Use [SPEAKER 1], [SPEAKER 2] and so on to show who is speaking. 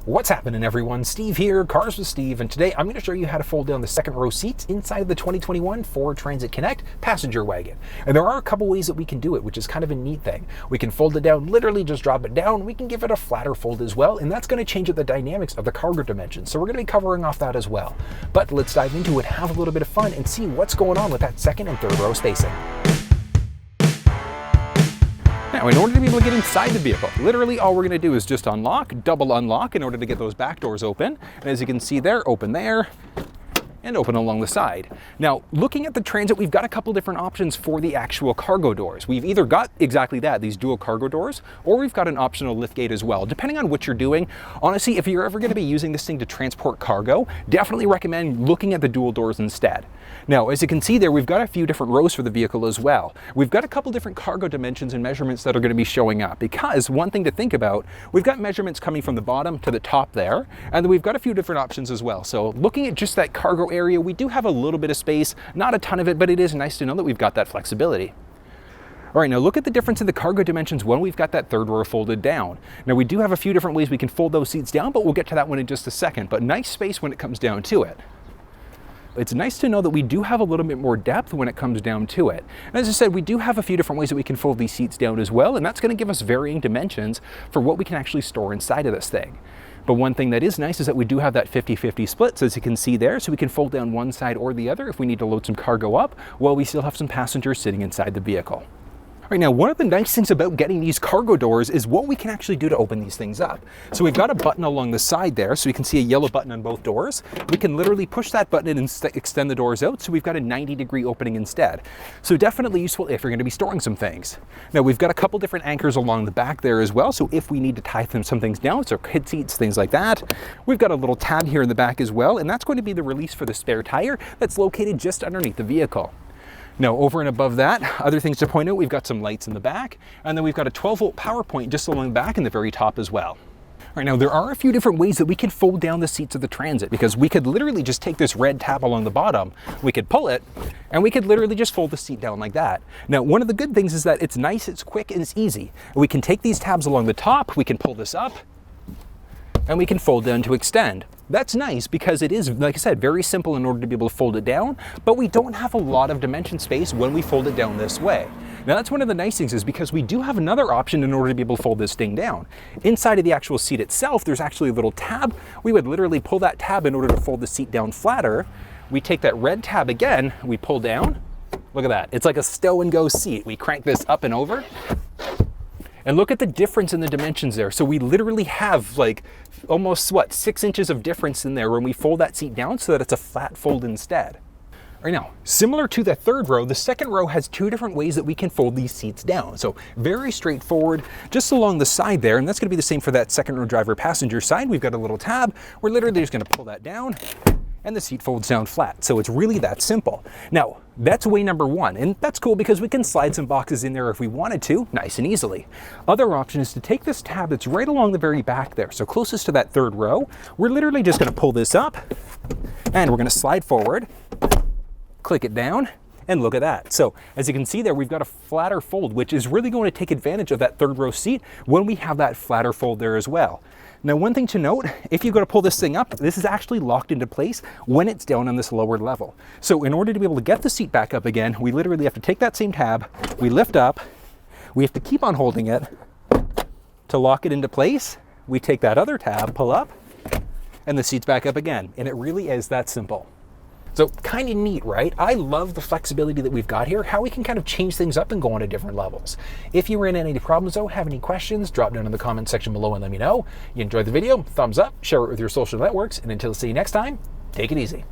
[SPEAKER 1] What's happening, everyone? Steve here, Cars with Steve, and today I'm going to show you how to fold down the second row seats inside of the 2021 Ford Transit Connect passenger wagon. And there are a couple ways that we can do it, which is kind of a neat thing. We can fold it down, literally just drop it down. We can give it a flatter fold as well, and that's going to change up the dynamics of the cargo dimensions. So we're going to be covering off that as well. But let's dive into it, have a little bit of fun, and see what's going on with that second and third row spacing. Now, in order to be able to get inside the vehicle, literally all we're going to do is just unlock, double unlock in order to get those back doors open. And as you can see there, open there, and open along the side. Now, looking at the Transit, we've got a couple different options for the actual cargo doors. We've either got exactly that, these dual cargo doors, or we've got an optional lift gate as well. Depending on what you're doing, honestly, if you're ever going to be using this thing to transport cargo, definitely recommend looking at the dual doors instead. Now, as you can see there, we've got a few different rows for the vehicle as well. We've got a couple different cargo dimensions and measurements that are going to be showing up, because one thing to think about, we've got measurements coming from the bottom to the top there, and then we've got a few different options as well. So looking at just that cargo area, we do have a little bit of space, not a ton of it, but it is nice to know that we've got that flexibility. All right, now look at the difference in the cargo dimensions when we've got that third row folded down. Now we do have a few different ways we can fold those seats down, but we'll get to that one in just a second, but nice space when it comes down to it. It's nice to know that we do have a little bit more depth when it comes down to it. And as I said, we do have a few different ways that we can fold these seats down as well, and that's going to give us varying dimensions for what we can actually store inside of this thing. But one thing that is nice is that we do have that 50-50 split, so as you can see there, so we can fold down one side or the other if we need to load some cargo up, while we still have some passengers sitting inside the vehicle. Right now, one of the nice things about getting these cargo doors is what we can actually do to open these things up. So we've got a button along the side there, so you can see a yellow button on both doors. We can literally push that button in and extend the doors out, so we've got a 90-degree opening instead. So definitely useful if you're going to be storing some things. Now we've got a couple different anchors along the back there as well, so if we need to tie some things down, so kid seats, things like that. We've got a little tab here in the back as well, and that's going to be the release for the spare tire that's located just underneath the vehicle. Now, over and above that, other things to point out, we've got some lights in the back, and then we've got a 12-volt power point just along the back and the very top as well. All right, now there are a few different ways that we can fold down the seats of the Transit, because we could literally just take this red tab along the bottom, we could pull it, and we could literally just fold the seat down like that. Now, one of the good things is that it's nice, it's quick, and it's easy. We can take these tabs along the top, we can pull this up, and we can fold down to extend. That's nice because it is, like I said, very simple in order to be able to fold it down, but we don't have a lot of dimension space when we fold it down this way. Now that's one of the nice things, is because we do have another option in order to be able to fold this thing down. Inside of the actual seat itself, there's actually a little tab. We would literally pull that tab in order to fold the seat down flatter. We take that red tab again, we pull down. Look at that, it's like a stow and go seat. We crank this up and over. And look at the difference in the dimensions there. So we literally have like almost, 6 inches of difference in there when we fold that seat down so that it's a flat fold instead. Right now, similar to the third row, the second row has two different ways that we can fold these seats down. So very straightforward, just along the side there, and that's gonna be the same for that second row driver passenger side. We've got a little tab. We're literally just gonna pull that down, and the seat folds down flat. So it's really that simple. Now, that's way number one, and that's cool because we can slide some boxes in there if we wanted to, nice and easily. Other option is to take this tab that's right along the very back there, so closest to that third row. We're literally just gonna pull this up, and we're gonna slide forward, click it down, and look at that. So as you can see there, we've got a flatter fold, which is really going to take advantage of that third row seat when we have that flatter fold there as well. Now, one thing to note, if you go to pull this thing up, this is actually locked into place when it's down on this lower level. So in order to be able to get the seat back up again, we literally have to take that same tab, we lift up, we have to keep on holding it to lock it into place. We take that other tab, pull up, and the seat's back up again. And it really is that simple. So kind of neat, right? I love the flexibility that we've got here, how we can kind of change things up and go on to different levels. If you ran into any problems though, have any questions, drop down in the comment section below and let me know. You enjoyed the video, thumbs up, share it with your social networks, and until see you next time, take it easy.